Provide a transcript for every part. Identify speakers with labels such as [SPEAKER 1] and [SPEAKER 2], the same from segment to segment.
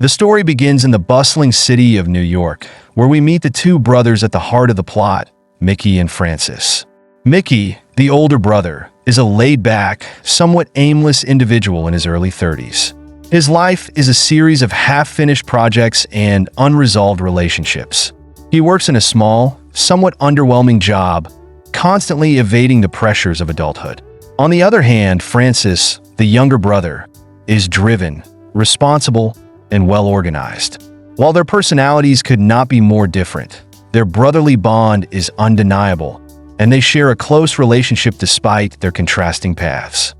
[SPEAKER 1] The story begins in the bustling city of New York, where we meet the two brothers at the heart of the plot, Mickey and Francis. Mickey, the older brother, is a laid-back, somewhat aimless individual in his early 30s. His life is a series of half-finished projects and unresolved relationships. He works in a small, somewhat underwhelming job, constantly evading the pressures of adulthood. On the other hand, Francis, the younger brother, is driven, responsible, and well-organized. While their personalities could not be more different, their brotherly bond is undeniable, and they share a close relationship despite their contrasting paths.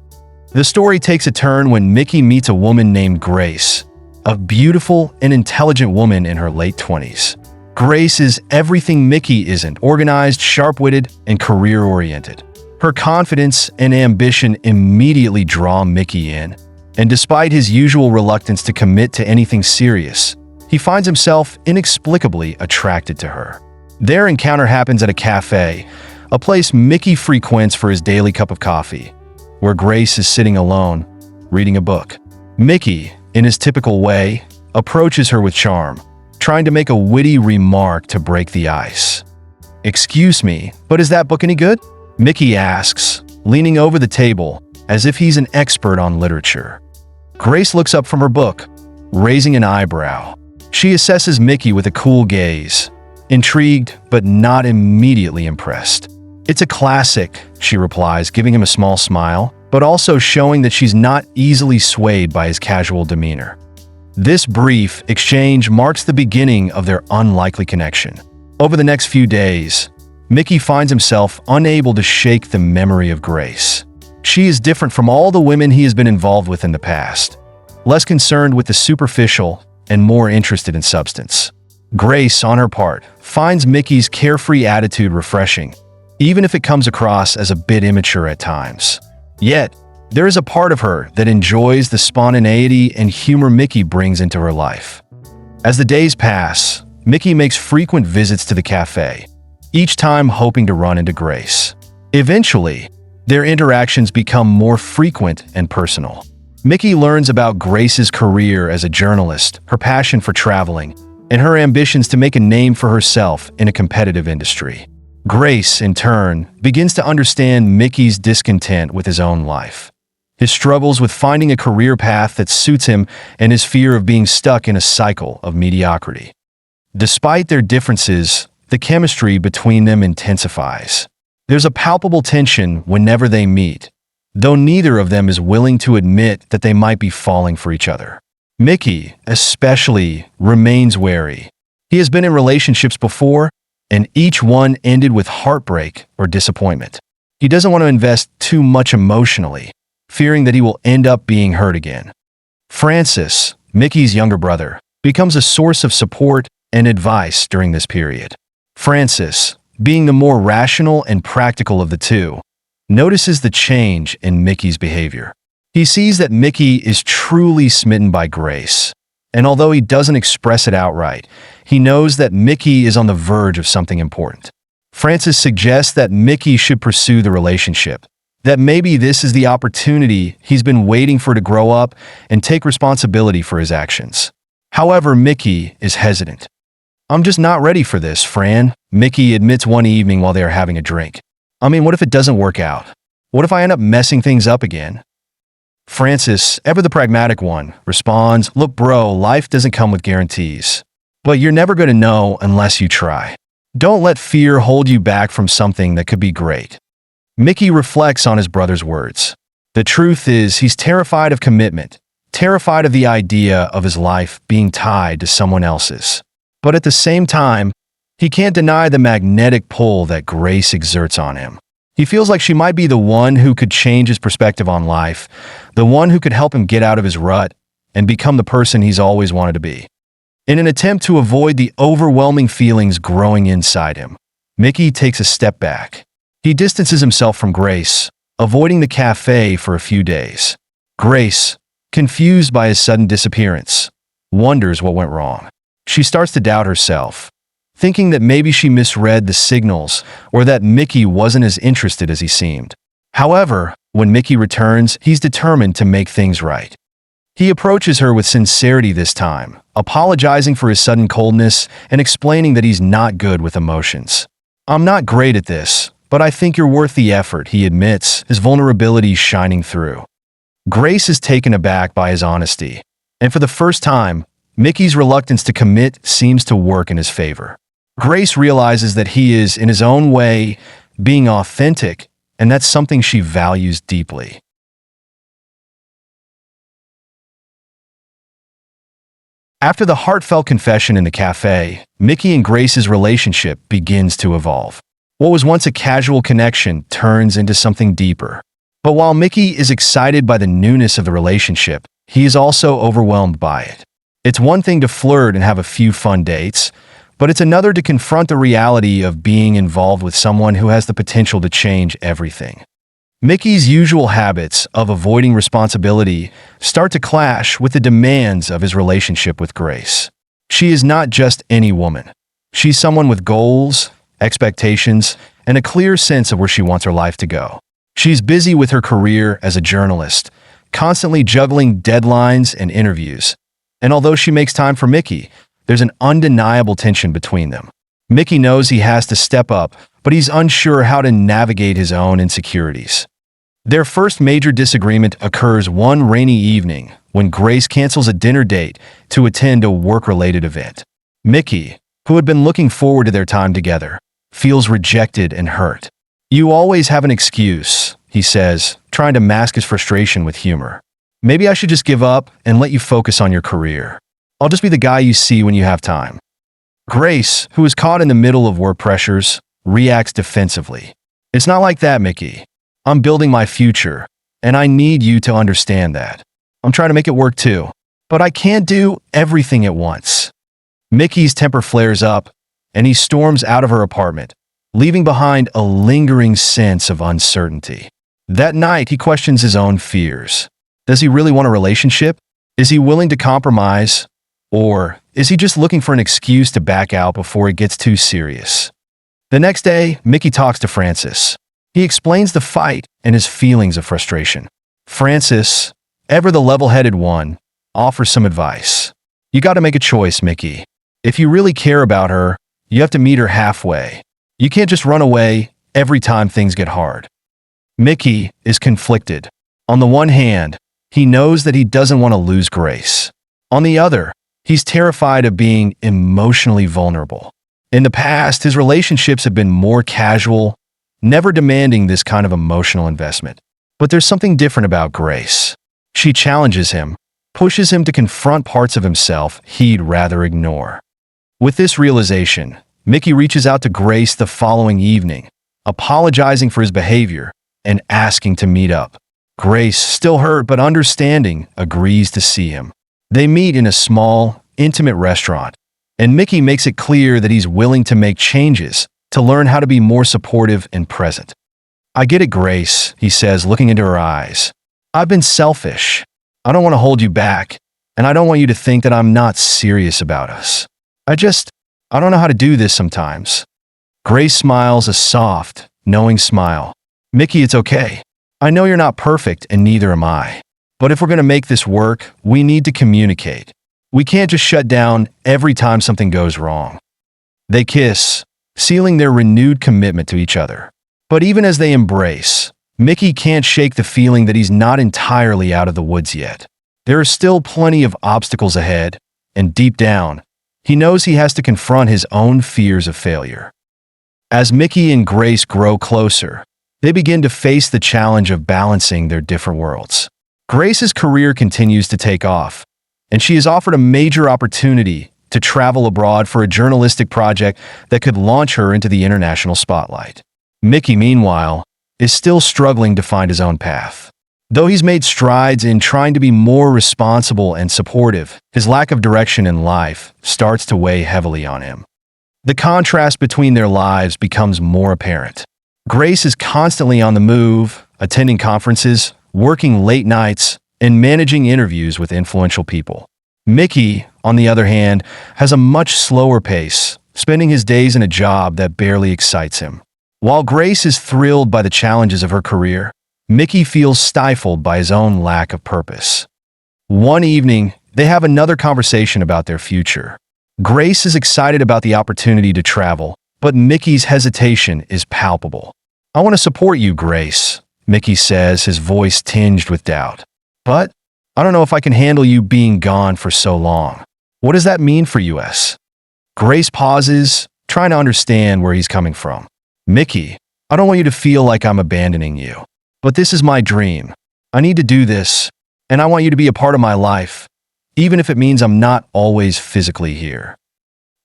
[SPEAKER 1] The story takes a turn when Mickey meets a woman named Grace, a beautiful and intelligent woman in her late 20s. Grace is everything Mickey isn't: organized, sharp-witted, and career-oriented. Her confidence and ambition immediately draw Mickey in, and despite his usual reluctance to commit to anything serious, he finds himself inexplicably attracted to her. Their encounter happens at a cafe, a place Mickey frequents for his daily cup of coffee, where Grace is sitting alone, reading a book. Mickey, in his typical way, approaches her with charm, trying to make a witty remark to break the ice. "Excuse me, but is that book any good?" Mickey asks, leaning over the table as if he's an expert on literature. Grace looks up from her book, raising an eyebrow. She assesses Mickey with a cool gaze, intrigued but not immediately impressed. "It's a classic," she replies, giving him a small smile, but also showing that she's not easily swayed by his casual demeanor. This brief exchange marks the beginning of their unlikely connection. Over the next few days, Mickey finds himself unable to shake the memory of Grace. She is different from all the women he has been involved with in the past, less concerned with the superficial and more interested in substance. Grace, on her part, finds Mickey's carefree attitude refreshing, even if it comes across as a bit immature at times. Yet, there is a part of her that enjoys the spontaneity and humor Mickey brings into her life. As the days pass, Mickey makes frequent visits to the cafe, each time hoping to run into Grace. Eventually, their interactions become more frequent and personal. Mickey learns about Grace's career as a journalist, her passion for traveling, and her ambitions to make a name for herself in a competitive industry. Grace, in turn, begins to understand Mickey's discontent with his own life, his struggles with finding a career path that suits him, and his fear of being stuck in a cycle of mediocrity. Despite their differences, the chemistry between them intensifies. There's a palpable tension whenever they meet, though neither of them is willing to admit that they might be falling for each other. Mickey, especially, remains wary. He has been in relationships before, and each one ended with heartbreak or disappointment. He doesn't want to invest too much emotionally, fearing that he will end up being hurt again. Francis, Mickey's younger brother, becomes a source of support and advice during this period. Francis, being the more rational and practical of the two, notices the change in Mickey's behavior. He sees that Mickey is truly smitten by Grace, and although he doesn't express it outright, he knows that Mickey is on the verge of something important. Francis suggests that Mickey should pursue the relationship, that maybe this is the opportunity he's been waiting for to grow up and take responsibility for his actions. However, Mickey is hesitant. "I'm just not ready for this, Fran," Mickey admits one evening while they are having a drink. "I mean, what if it doesn't work out? What if I end up messing things up again?" Francis, ever the pragmatic one, responds, "Look, bro, life doesn't come with guarantees. But you're never going to know unless you try. Don't let fear hold you back from something that could be great." Mickey reflects on his brother's words. The truth is, he's terrified of commitment, terrified of the idea of his life being tied to someone else's. But at the same time, he can't deny the magnetic pull that Grace exerts on him. He feels like she might be the one who could change his perspective on life, the one who could help him get out of his rut and become the person he's always wanted to be. In an attempt to avoid the overwhelming feelings growing inside him, Mickey takes a step back. He distances himself from Grace, avoiding the cafe for a few days. Grace, confused by his sudden disappearance, wonders what went wrong. She starts to doubt herself, thinking that maybe she misread the signals or that Mickey wasn't as interested as he seemed. However, when Mickey returns, he's determined to make things right. He approaches her with sincerity this time, apologizing for his sudden coldness and explaining that he's not good with emotions. "I'm not great at this, but I think you're worth the effort," he admits, his vulnerability shining through. Grace is taken aback by his honesty, and for the first time, Mickey's reluctance to commit seems to work in his favor. Grace realizes that he is, in his own way, being authentic, and that's something she values deeply. After the heartfelt confession in the cafe, Mickey and Grace's relationship begins to evolve. What was once a casual connection turns into something deeper. But while Mickey is excited by the newness of the relationship, he is also overwhelmed by it. It's one thing to flirt and have a few fun dates, but it's another to confront the reality of being involved with someone who has the potential to change everything. Mickey's usual habits of avoiding responsibility start to clash with the demands of his relationship with Grace. She is not just any woman. She's someone with goals, expectations, and a clear sense of where she wants her life to go. She's busy with her career as a journalist, constantly juggling deadlines and interviews. And although she makes time for Mickey, there's an undeniable tension between them. Mickey knows he has to step up, but he's unsure how to navigate his own insecurities. Their first major disagreement occurs one rainy evening when Grace cancels a dinner date to attend a work-related event. Mickey, who had been looking forward to their time together, feels rejected and hurt. "You always have an excuse," he says, trying to mask his frustration with humor. "Maybe I should just give up and let you focus on your career. I'll just be the guy you see when you have time." Grace, who is caught in the middle of work pressures, reacts defensively. "It's not like that, Mickey. I'm building my future, and I need you to understand that. I'm trying to make it work too, but I can't do everything at once." Mickey's temper flares up, and he storms out of her apartment, leaving behind a lingering sense of uncertainty. That night, he questions his own fears. Does he really want a relationship? Is he willing to compromise? Or is he just looking for an excuse to back out before it gets too serious? The next day, Mickey talks to Francis. He explains the fight and his feelings of frustration. Francis, ever the level-headed one, offers some advice. "You got to make a choice, Mickey. If you really care about her, you have to meet her halfway. You can't just run away every time things get hard." Mickey is conflicted. On the one hand, he knows that he doesn't want to lose Grace. On the other, he's terrified of being emotionally vulnerable. In the past, his relationships have been more casual, never demanding this kind of emotional investment. But there's something different about Grace. She challenges him, pushes him to confront parts of himself he'd rather ignore. With this realization, Mickey reaches out to Grace the following evening, apologizing for his behavior and asking to meet up. Grace, still hurt but understanding, agrees to see him. They meet in a small, intimate restaurant, and Mickey makes it clear that he's willing to make changes to learn how to be more supportive and present. "I get it, Grace," he says, looking into her eyes. "I've been selfish. I don't want to hold you back, and I don't want you to think that I'm not serious about us. I don't know how to do this sometimes." Grace smiles a soft, knowing smile. "Mickey, it's okay. I know you're not perfect, and neither am I. But if we're going to make this work, we need to communicate. We can't just shut down every time something goes wrong." They kiss, sealing their renewed commitment to each other. But even as they embrace, Mickey can't shake the feeling that he's not entirely out of the woods yet. There are still plenty of obstacles ahead, and deep down, he knows he has to confront his own fears of failure. As Mickey and Grace grow closer, they begin to face the challenge of balancing their different worlds. Grace's career continues to take off, and she is offered a major opportunity to travel abroad for a journalistic project that could launch her into the international spotlight. Mickey, meanwhile, is still struggling to find his own path. Though he's made strides in trying to be more responsible and supportive, his lack of direction in life starts to weigh heavily on him. The contrast between their lives becomes more apparent. Grace is constantly on the move, attending conferences, working late nights, and managing interviews with influential people. Mickey, on the other hand, has a much slower pace, spending his days in a job that barely excites him. While Grace is thrilled by the challenges of her career, Mickey feels stifled by his own lack of purpose. One evening, they have another conversation about their future. Grace is excited about the opportunity to travel, but Mickey's hesitation is palpable. "I want to support you, Grace," Mickey says, his voice tinged with doubt. "But I don't know if I can handle you being gone for so long. What does that mean for us?" Grace pauses, trying to understand where he's coming from. "Mickey, I don't want you to feel like I'm abandoning you. But this is my dream. I need to do this, and I want you to be a part of my life, even if it means I'm not always physically here."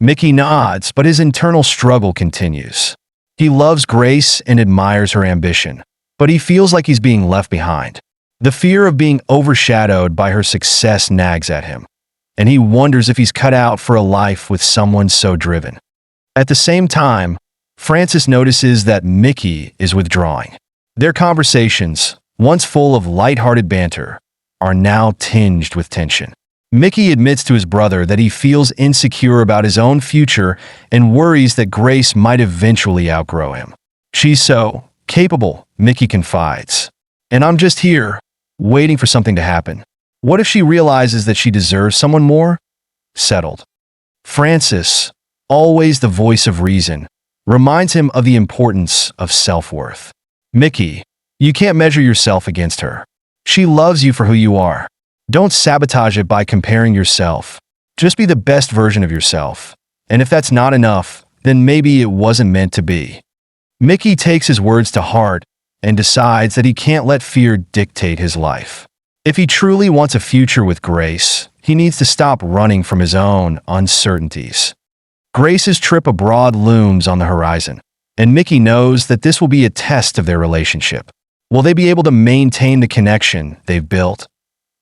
[SPEAKER 1] Mickey nods, but his internal struggle continues. He loves Grace and admires her ambition, but he feels like he's being left behind. The fear of being overshadowed by her success nags at him, and he wonders if he's cut out for a life with someone so driven. At the same time, Francis notices that Mickey is withdrawing. Their conversations, once full of lighthearted banter, are now tinged with tension. Mickey admits to his brother that he feels insecure about his own future and worries that Grace might eventually outgrow him. "She's so capable," Mickey confides. "And I'm just here, waiting for something to happen. What if she realizes that she deserves someone more settled?" Francis, always the voice of reason, reminds him of the importance of self-worth. "Mickey, you can't measure yourself against her. She loves you for who you are. Don't sabotage it by comparing yourself. Just be the best version of yourself. And if that's not enough, then maybe it wasn't meant to be." Mickey takes his words to heart and decides that he can't let fear dictate his life. If he truly wants a future with Grace, he needs to stop running from his own uncertainties. Grace's trip abroad looms on the horizon, and Mickey knows that this will be a test of their relationship. Will they be able to maintain the connection they've built,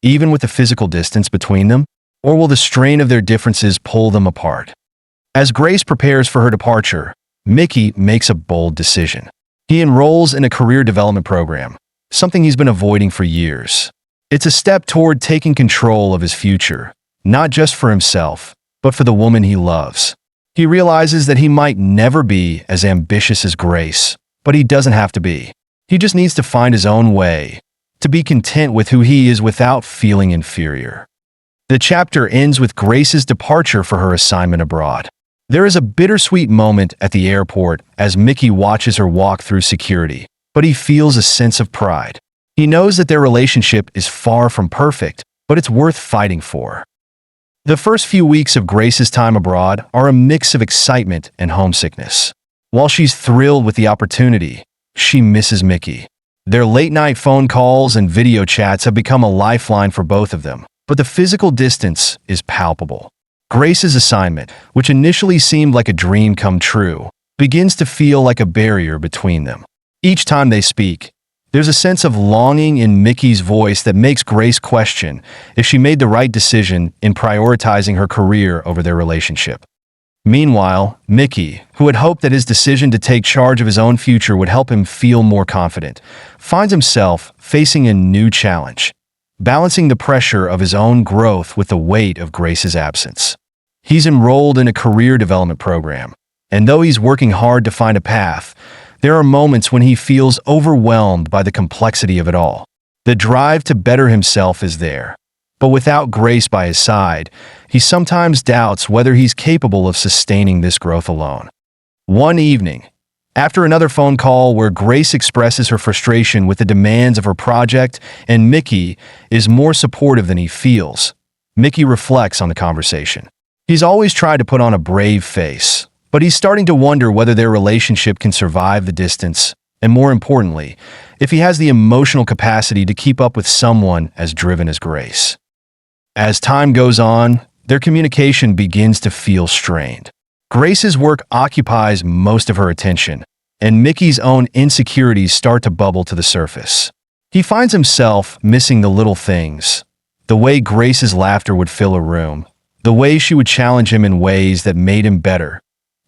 [SPEAKER 1] even with the physical distance between them? Or will the strain of their differences pull them apart? As Grace prepares for her departure, Mickey makes a bold decision. He enrolls in a career development program, something he's been avoiding for years. It's a step toward taking control of his future, not just for himself, but for the woman he loves. He realizes that he might never be as ambitious as Grace, but he doesn't have to be. He just needs to find his own way, to be content with who he is without feeling inferior. The chapter ends with Grace's departure for her assignment abroad. There is a bittersweet moment at the airport as Mickey watches her walk through security, but he feels a sense of pride. He knows that their relationship is far from perfect, but it's worth fighting for. The first few weeks of Grace's time abroad are a mix of excitement and homesickness. While she's thrilled with the opportunity, she misses Mickey. Their late-night phone calls and video chats have become a lifeline for both of them, but the physical distance is palpable. Grace's assignment, which initially seemed like a dream come true, begins to feel like a barrier between them. Each time they speak, there's a sense of longing in Mickey's voice that makes Grace question if she made the right decision in prioritizing her career over their relationship. Meanwhile, Mickey, who had hoped that his decision to take charge of his own future would help him feel more confident, finds himself facing a new challenge, balancing the pressure of his own growth with the weight of Grace's absence. He's enrolled in a career development program, and though he's working hard to find a path, there are moments when he feels overwhelmed by the complexity of it all. The drive to better himself is there, but without Grace by his side, he sometimes doubts whether he's capable of sustaining this growth alone. One evening, after another phone call where Grace expresses her frustration with the demands of her project and Mickey is more supportive than he feels, Mickey reflects on the conversation. He's always tried to put on a brave face, but he's starting to wonder whether their relationship can survive the distance, and more importantly, if he has the emotional capacity to keep up with someone as driven as Grace. As time goes on, their communication begins to feel strained. Grace's work occupies most of her attention, and Mickey's own insecurities start to bubble to the surface. He finds himself missing the little things, the way Grace's laughter would fill a room, the way she would challenge him in ways that made him better,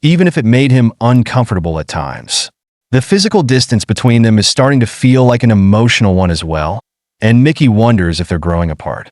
[SPEAKER 1] even if it made him uncomfortable at times. The physical distance between them is starting to feel like an emotional one as well, and Mickey wonders if they're growing apart.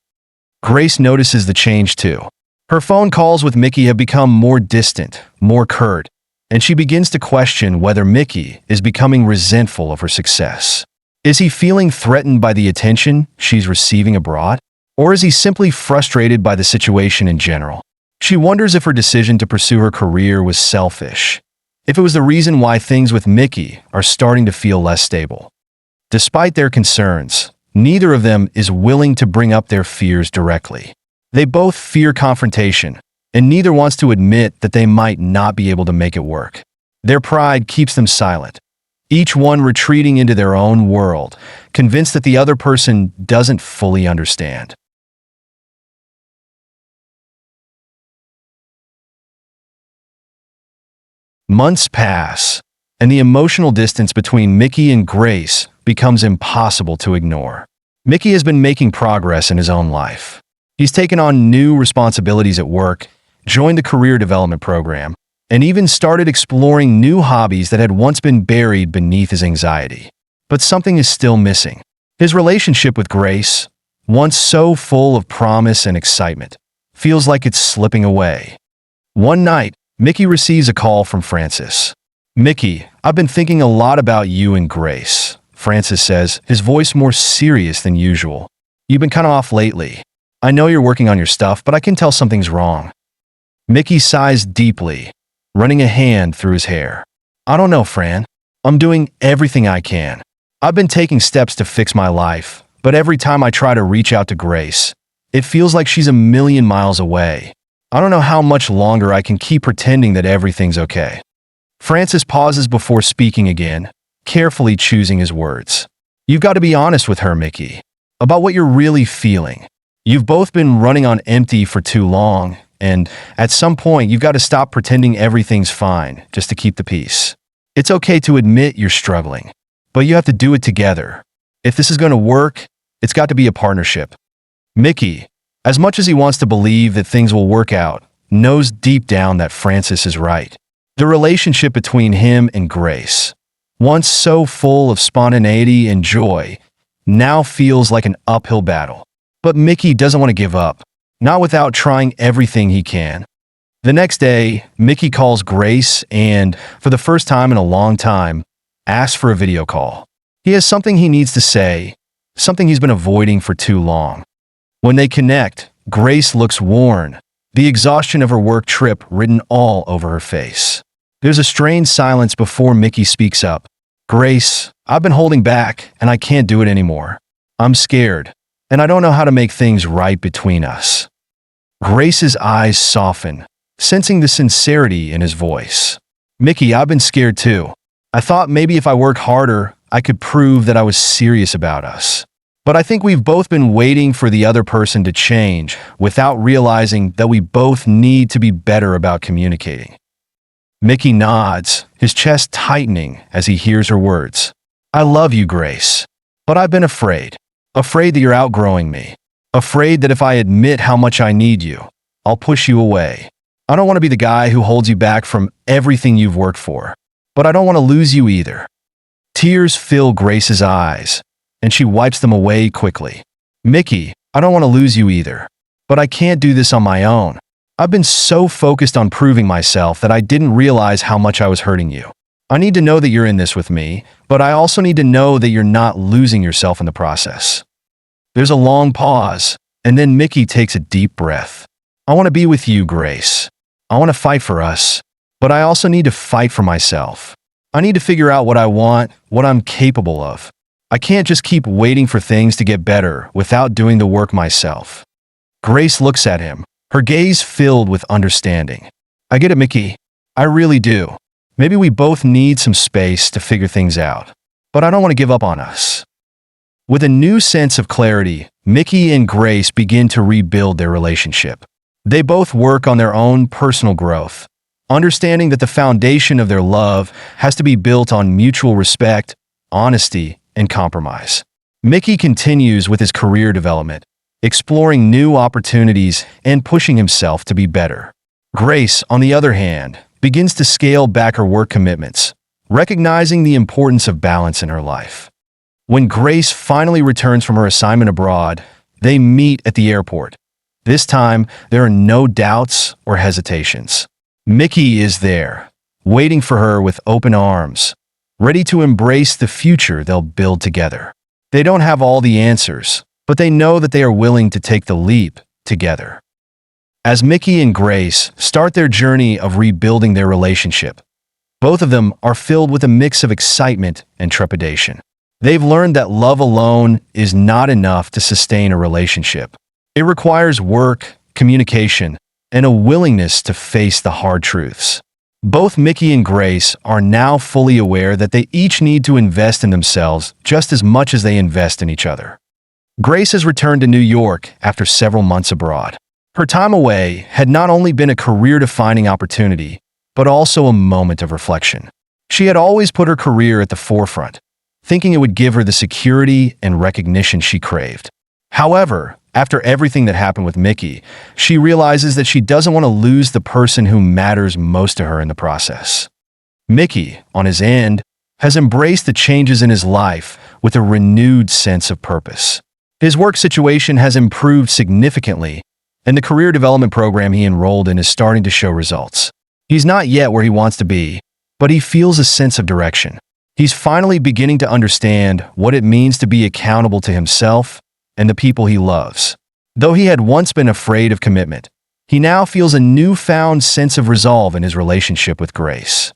[SPEAKER 1] Grace notices the change too. Her phone calls with Mickey have become more distant, more curt, and she begins to question whether Mickey is becoming resentful of her success. Is he feeling threatened by the attention she's receiving abroad? Or is he simply frustrated by the situation in general? She wonders if her decision to pursue her career was selfish, if it was the reason why things with Mickey are starting to feel less stable. Despite their concerns, neither of them is willing to bring up their fears directly. They both fear confrontation, and neither wants to admit that they might not be able to make it work. Their pride keeps them silent, each one retreating into their own world, convinced that the other person doesn't fully understand. Months pass, and the emotional distance between Mickey and Grace becomes impossible to ignore. Mickey has been making progress in his own life. He's taken on new responsibilities at work, joined the career development program, and even started exploring new hobbies that had once been buried beneath his anxiety. But something is still missing. His relationship with Grace, once so full of promise and excitement, feels like it's slipping away. One night, Mickey receives a call from Francis. "Mickey, I've been thinking a lot about you and Grace," Francis says, his voice more serious than usual. "You've been kind of off lately. I know you're working on your stuff, but I can tell something's wrong." Mickey sighs deeply, running a hand through his hair. "I don't know, Fran. I'm doing everything I can. I've been taking steps to fix my life, but every time I try to reach out to Grace, it feels like she's a million miles away. I don't know how much longer I can keep pretending that everything's okay." Francis pauses before speaking again, carefully choosing his words. "You've got to be honest with her, Mickey, about what you're really feeling. You've both been running on empty for too long, and at some point you've got to stop pretending everything's fine just to keep the peace. It's okay to admit you're struggling, but you have to do it together. If this is going to work, it's got to be a partnership." Mickey, as much as he wants to believe that things will work out, knows deep down that Francis is right. The relationship between him and Grace, once so full of spontaneity and joy, now feels like an uphill battle. But Mickey doesn't want to give up, not without trying everything he can. The next day, Mickey calls Grace and, for the first time in a long time, asks for a video call. He has something he needs to say, something he's been avoiding for too long. When they connect, Grace looks worn, the exhaustion of her work trip written all over her face. There's a strained silence before Mickey speaks up. "Grace, I've been holding back, and I can't do it anymore. I'm scared, and I don't know how to make things right between us." Grace's eyes soften, sensing the sincerity in his voice. "Mickey, I've been scared too. I thought maybe if I work harder, I could prove that I was serious about us. But I think we've both been waiting for the other person to change without realizing that we both need to be better about communicating." Mickey nods, his chest tightening as he hears her words. "I love you, Grace, but I've been afraid. Afraid that you're outgrowing me. Afraid that if I admit how much I need you, I'll push you away. I don't want to be the guy who holds you back from everything you've worked for, but I don't want to lose you either." Tears fill Grace's eyes, and she wipes them away quickly. "Mickey, I don't want to lose you either, but I can't do this on my own. I've been so focused on proving myself that I didn't realize how much I was hurting you. I need to know that you're in this with me, but I also need to know that you're not losing yourself in the process." There's a long pause, and then Mickey takes a deep breath. "I want to be with you, Grace. I want to fight for us, but I also need to fight for myself. I need to figure out what I want, what I'm capable of. I can't just keep waiting for things to get better without doing the work myself." Grace looks at him, her gaze filled with understanding. "I get it, Mickey. I really do. Maybe we both need some space to figure things out, but I don't want to give up on us." With a new sense of clarity, Mickey and Grace begin to rebuild their relationship. They both work on their own personal growth, understanding that the foundation of their love has to be built on mutual respect, honesty, and compromise. Mickey continues with his career development, exploring new opportunities and pushing himself to be better. Grace, on the other hand, begins to scale back her work commitments, recognizing the importance of balance in her life. When Grace finally returns from her assignment abroad, they meet at the airport. This time, there are no doubts or hesitations. Mickey is there, waiting for her with open arms, ready to embrace the future they'll build together. They don't have all the answers, but they know that they are willing to take the leap together. As Mickey and Grace start their journey of rebuilding their relationship, both of them are filled with a mix of excitement and trepidation. They've learned that love alone is not enough to sustain a relationship. It requires work, communication, and a willingness to face the hard truths. Both Mickey and Grace are now fully aware that they each need to invest in themselves just as much as they invest in each other. Grace has returned to New York after several months abroad. Her time away had not only been a career-defining opportunity, but also a moment of reflection. She had always put her career at the forefront, thinking it would give her the security and recognition she craved. However, after everything that happened with Mickey, she realizes that she doesn't want to lose the person who matters most to her in the process. Mickey, on his end, has embraced the changes in his life with a renewed sense of purpose. His work situation has improved significantly, and the career development program he enrolled in is starting to show results. He's not yet where he wants to be, but he feels a sense of direction. He's finally beginning to understand what it means to be accountable to himself and the people he loves. Though he had once been afraid of commitment, he now feels a newfound sense of resolve in his relationship with Grace.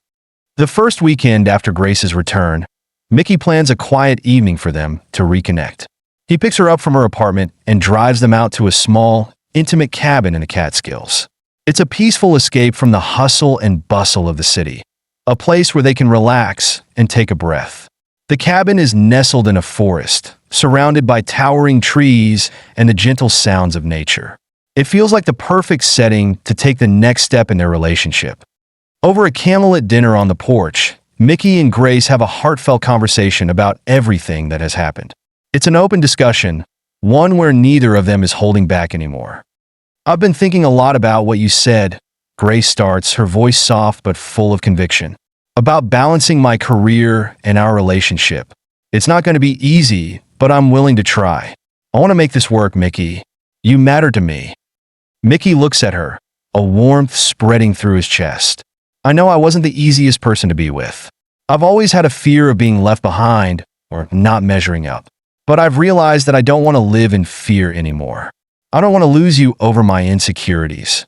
[SPEAKER 1] The first weekend after Grace's return, Mickey plans a quiet evening for them to reconnect. He picks her up from her apartment and drives them out to a small, intimate cabin in the Catskills. It's a peaceful escape from the hustle and bustle of the city, a place where they can relax and take a breath. The cabin is nestled in a forest, surrounded by towering trees and the gentle sounds of nature. It feels like the perfect setting to take the next step in their relationship. Over a candlelit dinner on the porch, Mickey and Grace have a heartfelt conversation about everything that has happened. It's an open discussion, one where neither of them is holding back anymore. "I've been thinking a lot about what you said," Grace starts, her voice soft but full of conviction, "about balancing my career and our relationship. It's not going to be easy, but I'm willing to try. I want to make this work, Mickey. You matter to me." Mickey looks at her, a warmth spreading through his chest. "I know I wasn't the easiest person to be with. I've always had a fear of being left behind or not measuring up. But I've realized that I don't want to live in fear anymore. I don't want to lose you over my insecurities."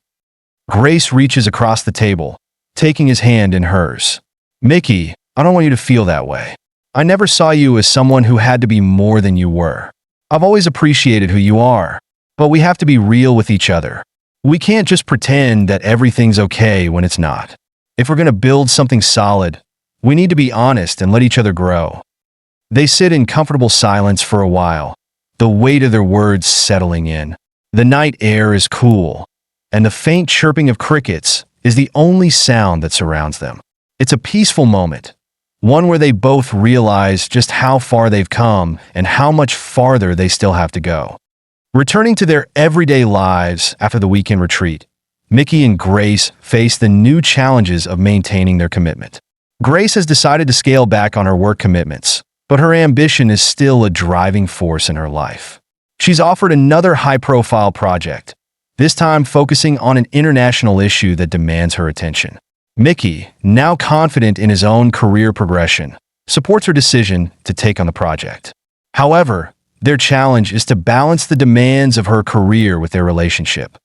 [SPEAKER 1] Grace reaches across the table, taking his hand in hers. "Mickey, I don't want you to feel that way. I never saw you as someone who had to be more than you were. I've always appreciated who you are, but we have to be real with each other. We can't just pretend that everything's okay when it's not. If we're going to build something solid, we need to be honest and let each other grow." They sit in comfortable silence for a while, the weight of their words settling in. The night air is cool, and the faint chirping of crickets is the only sound that surrounds them. It's a peaceful moment, one where they both realize just how far they've come and how much farther they still have to go. Returning to their everyday lives after the weekend retreat, Mickey and Grace face the new challenges of maintaining their commitment. Grace has decided to scale back on her work commitments, but her ambition is still a driving force in her life. She's offered another high-profile project, this time focusing on an international issue that demands her attention. Mickey, now confident in his own career progression, supports her decision to take on the project. However, their challenge is to balance the demands of her career with their relationship.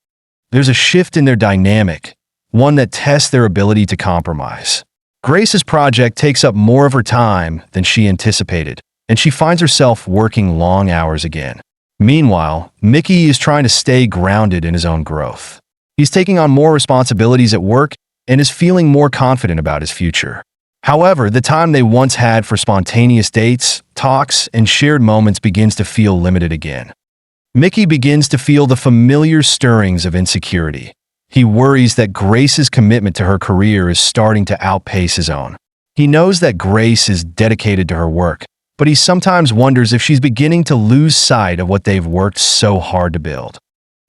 [SPEAKER 1] There's a shift in their dynamic, one that tests their ability to compromise. Grace's project takes up more of her time than she anticipated, and she finds herself working long hours again. Meanwhile, Mickey is trying to stay grounded in his own growth. He's taking on more responsibilities at work and is feeling more confident about his future. However, the time they once had for spontaneous dates, talks, and shared moments begins to feel limited again. Mickey begins to feel the familiar stirrings of insecurity. He worries that Grace's commitment to her career is starting to outpace his own. He knows that Grace is dedicated to her work, but he sometimes wonders if she's beginning to lose sight of what they've worked so hard to build.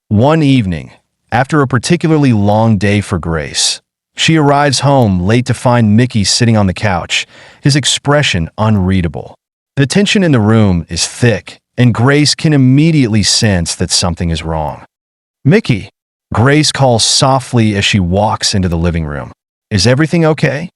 [SPEAKER 1] One evening, after a particularly long day for Grace, she arrives home late to find Mickey sitting on the couch, his expression unreadable. The tension in the room is thick, and Grace can immediately sense that something is wrong. "Mickey," Grace calls softly as she walks into the living room. "Is everything okay?"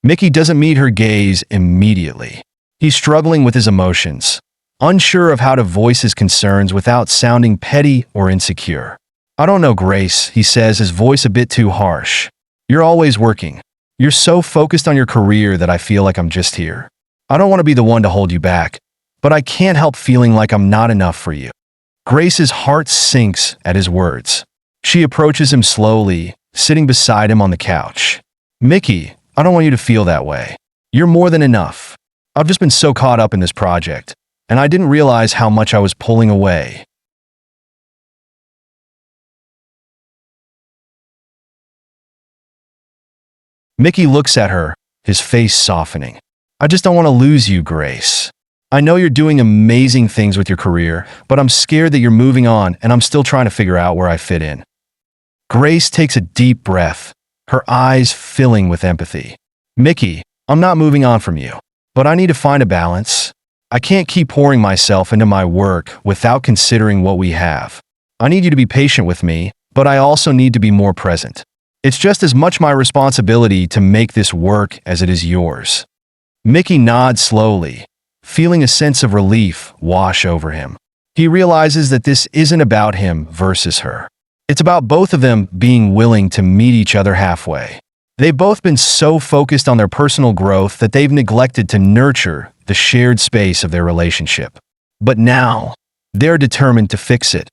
[SPEAKER 1] Mickey doesn't meet her gaze immediately. He's struggling with his emotions. unsure of how to voice his concerns without sounding petty or insecure. "I don't know, Grace," he says, his voice a bit too harsh. "You're always working. You're so focused on your career that I feel like I'm just here. I don't want to be the one to hold you back, but I can't help feeling like I'm not enough for you." Grace's heart sinks at his words. She approaches him slowly, sitting beside him on the couch. "Mickey, I don't want you to feel that way. You're more than enough. I've just been so caught up in this project, and I didn't realize how much I was pulling away." Mickey looks at her, his face softening. "I just don't want to lose you, Grace. I know you're doing amazing things with your career, but I'm scared that you're moving on and I'm still trying to figure out where I fit in." Grace takes a deep breath, her eyes filling with empathy. "Mickey, I'm not moving on from you, but I need to find a balance. I can't keep pouring myself into my work without considering what we have. I need you to be patient with me, but I also need to be more present. It's just as much my responsibility to make this work as it is yours." Mickey nods slowly, feeling a sense of relief wash over him. He realizes that this isn't about him versus her. It's about both of them being willing to meet each other halfway. They've both been so focused on their personal growth that they've neglected to nurture the shared space of their relationship. But now, they're determined to fix it.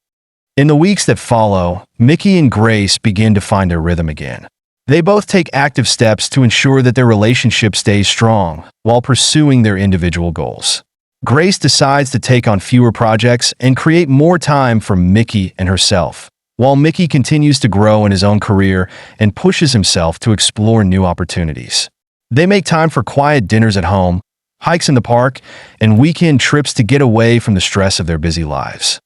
[SPEAKER 1] In the weeks that follow, Mickey and Grace begin to find their rhythm again. They both take active steps to ensure that their relationship stays strong while pursuing their individual goals. Grace decides to take on fewer projects and create more time for Mickey and herself, while Mickey continues to grow in his own career and pushes himself to explore new opportunities. They make time for quiet dinners at home, hikes in the park, and weekend trips to get away from the stress of their busy lives.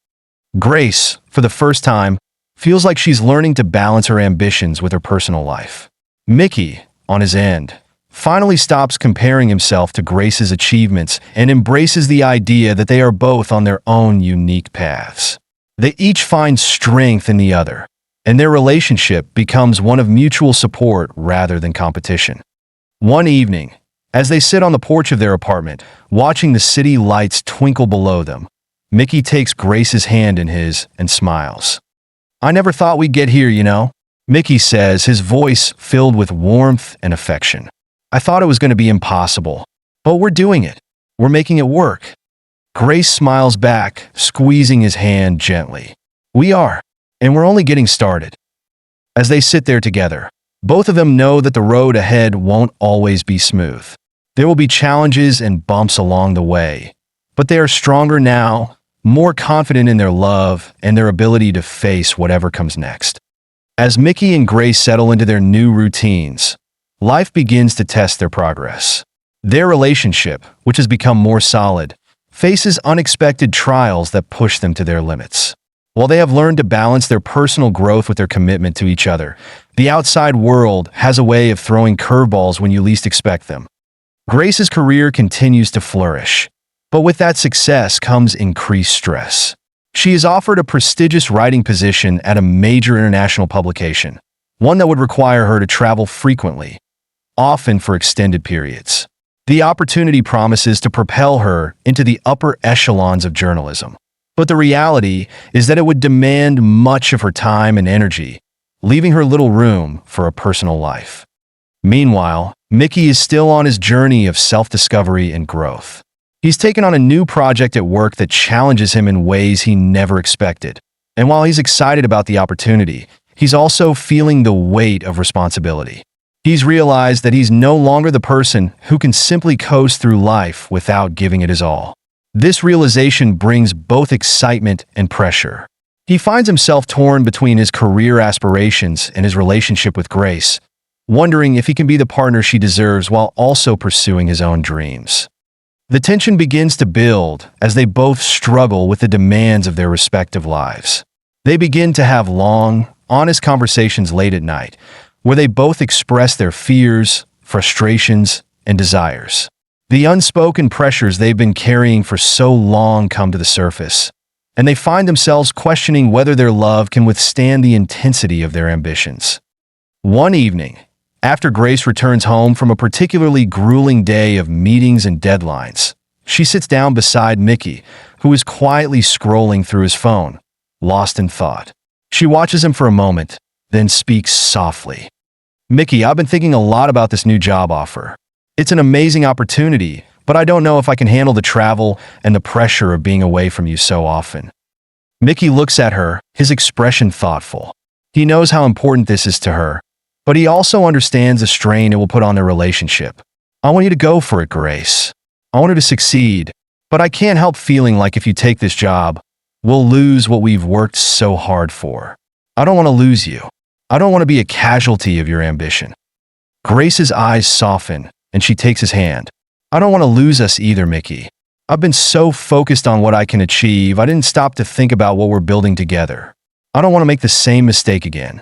[SPEAKER 1] Grace, for the first time, feels like she's learning to balance her ambitions with her personal life. Mickey, on his end, finally stops comparing himself to Grace's achievements and embraces the idea that they are both on their own unique paths. They each find strength in the other, and their relationship becomes one of mutual support rather than competition. One evening, as they sit on the porch of their apartment, watching the city lights twinkle below them, Mickey takes Grace's hand in his and smiles. "I never thought we'd get here, you know," Mickey says, his voice filled with warmth and affection. "I thought it was going to be impossible, but we're doing it. We're making it work." Grace smiles back, squeezing his hand gently. "We are, and we're only getting started." As they sit there together, both of them know that the road ahead won't always be smooth. There will be challenges and bumps along the way, but they are stronger now, more confident in their love and their ability to face whatever comes next. As Mickey and Grace settle into their new routines, life begins to test their progress. Their relationship, which has become more solid, faces unexpected trials that push them to their limits. While they have learned to balance their personal growth with their commitment to each other, the outside world has a way of throwing curveballs when you least expect them. Grace's career continues to flourish, but with that success comes increased stress. She is offered a prestigious writing position at a major international publication, one that would require her to travel frequently, often for extended periods. The opportunity promises to propel her into the upper echelons of journalism, but the reality is that it would demand much of her time and energy, leaving her little room for a personal life. Meanwhile, Mickey is still on his journey of self-discovery and growth. He's taken on a new project at work that challenges him in ways he never expected. And while he's excited about the opportunity, he's also feeling the weight of responsibility. He's realized that he's no longer the person who can simply coast through life without giving it his all. This realization brings both excitement and pressure. He finds himself torn between his career aspirations and his relationship with Grace, wondering if he can be the partner she deserves while also pursuing his own dreams. The tension begins to build as they both struggle with the demands of their respective lives. They begin to have long, honest conversations late at night, where they both express their fears, frustrations, and desires. The unspoken pressures they've been carrying for so long come to the surface, and they find themselves questioning whether their love can withstand the intensity of their ambitions. One evening, after Grace returns home from a particularly grueling day of meetings and deadlines, she sits down beside Mickey, who is quietly scrolling through his phone, lost in thought. She watches him for a moment, then speaks softly. "Mickey, I've been thinking a lot about this new job offer. It's an amazing opportunity, but I don't know if I can handle the travel and the pressure of being away from you so often." Mickey looks at her, his expression thoughtful. He knows how important this is to her, but he also understands the strain it will put on their relationship. "I want you to go for it, Grace. I want her to succeed, but I can't help feeling like if you take this job, we'll lose what we've worked so hard for. I don't want to lose you. I don't want to be a casualty of your ambition." Grace's eyes soften, and she takes his hand. "I don't want to lose us either, Mickey. I've been so focused on what I can achieve, I didn't stop to think about what we're building together. I don't want to make the same mistake again."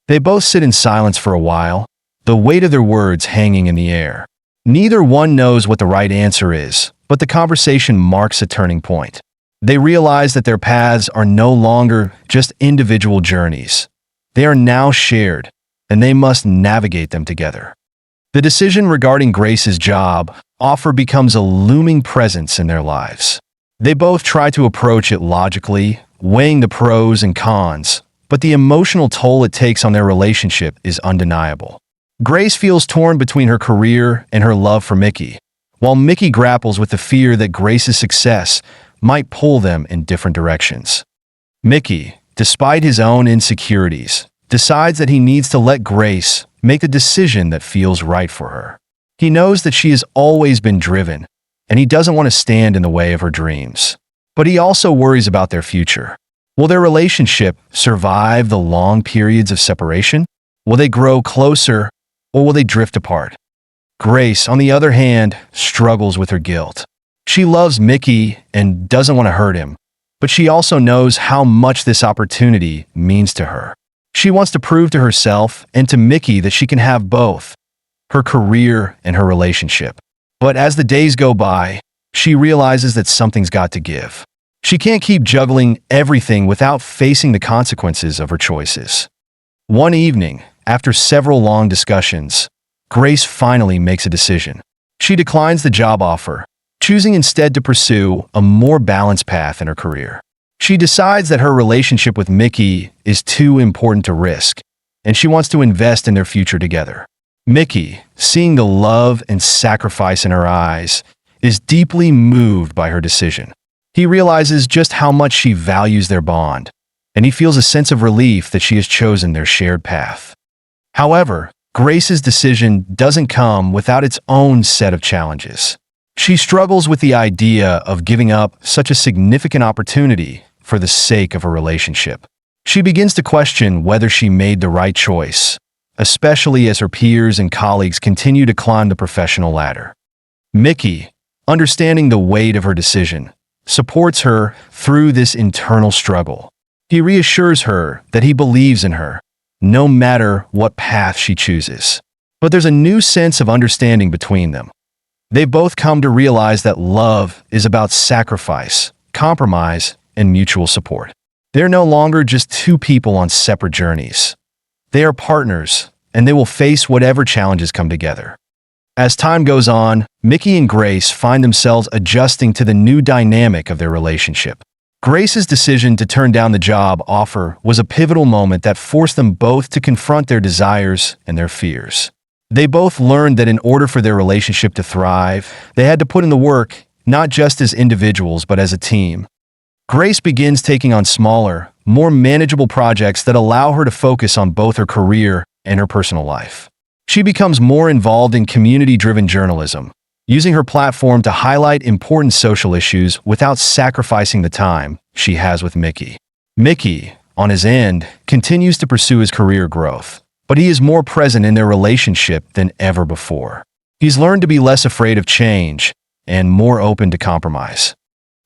[SPEAKER 1] They both sit in silence for a while, the weight of their words hanging in the air. Neither one knows what the right answer is, but the conversation marks a turning point. They realize that their paths are no longer just individual journeys. They are now shared, and they must navigate them together. The decision regarding Grace's job offer becomes a looming presence in their lives. They both try to approach it logically, weighing the pros and cons, but the emotional toll it takes on their relationship is undeniable. Grace feels torn between her career and her love for Mickey, while Mickey grapples with the fear that Grace's success might pull them in different directions. Mickey, despite his own insecurities, decides that he needs to let Grace make the decision that feels right for her. He knows that she has always been driven, and he doesn't want to stand in the way of her dreams. But he also worries about their future. Will their relationship survive the long periods of separation? Will they grow closer, or will they drift apart? Grace, on the other hand, struggles with her guilt. She loves Mickey and doesn't want to hurt him, but she also knows how much this opportunity means to her. She wants to prove to herself and to Mickey that she can have both, her career and her relationship. But as the days go by, she realizes that something's got to give. She can't keep juggling everything without facing the consequences of her choices. One evening, after several long discussions, Grace finally makes a decision. She declines the job offer, choosing instead to pursue a more balanced path in her career. She decides that her relationship with Mickey is too important to risk, and she wants to invest in their future together. Mickey, seeing the love and sacrifice in her eyes, is deeply moved by her decision. He realizes just how much she values their bond, and he feels a sense of relief that she has chosen their shared path. However, Grace's decision doesn't come without its own set of challenges. She struggles with the idea of giving up such a significant opportunity for the sake of a relationship. She begins to question whether she made the right choice, especially as her peers and colleagues continue to climb the professional ladder. Mickey, understanding the weight of her decision, supports her through this internal struggle. He reassures her that he believes in her, no matter what path she chooses. But there's a new sense of understanding between them. They both come to realize that love is about sacrifice, compromise, and mutual support. They're no longer just two people on separate journeys. They are partners, and they will face whatever challenges come together. As time goes on, Mickey and Grace find themselves adjusting to the new dynamic of their relationship. Grace's decision to turn down the job offer was a pivotal moment that forced them both to confront their desires and their fears. They both learned that in order for their relationship to thrive, they had to put in the work, not just as individuals but as a team. Grace begins taking on smaller, more manageable projects that allow her to focus on both her career and her personal life. She becomes more involved in community-driven journalism, using her platform to highlight important social issues without sacrificing the time she has with Mickey. Mickey, on his end, continues to pursue his career growth, but he is more present in their relationship than ever before. He's learned to be less afraid of change and more open to compromise.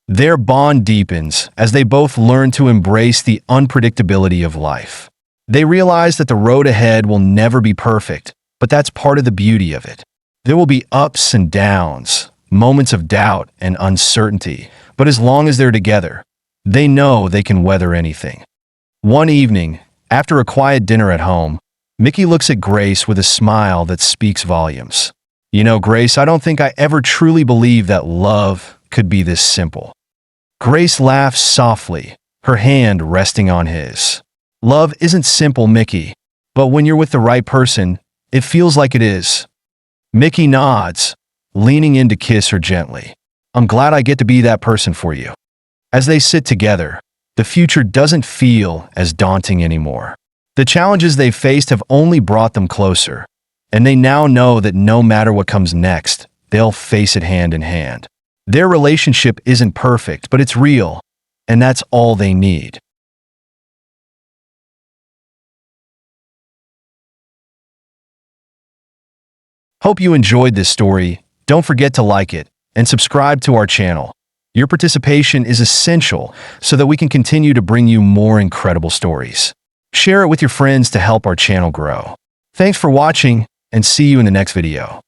[SPEAKER 1] Their bond deepens as they both learn to embrace the unpredictability of life. They realize that the road ahead will never be perfect, but that's part of the beauty of it. There will be ups and downs, moments of doubt and uncertainty, but as long as they're together, they know they can weather anything. One evening, after a quiet dinner at home, Mickey looks at Grace with a smile that speaks volumes. "You know, Grace, I don't think I ever truly believed that love could be this simple." Grace laughs softly, her hand resting on his. Love isn't simple, Mickey. But when you're with the right person, it feels like it is. Mickey nods, leaning in to kiss her gently. I'm glad I get to be that person for you. As they sit together, the future doesn't feel as daunting anymore. The challenges they've faced have only brought them closer, and they now know that no matter what comes next, they'll face it hand in hand. Their relationship isn't perfect, but it's real, and that's all they need. Hope you enjoyed this story. Don't forget to like it and subscribe to our channel. Your participation is essential so that we can continue to bring you more incredible stories. Share it with your friends to help our channel grow. Thanks for watching, and see you in the next video.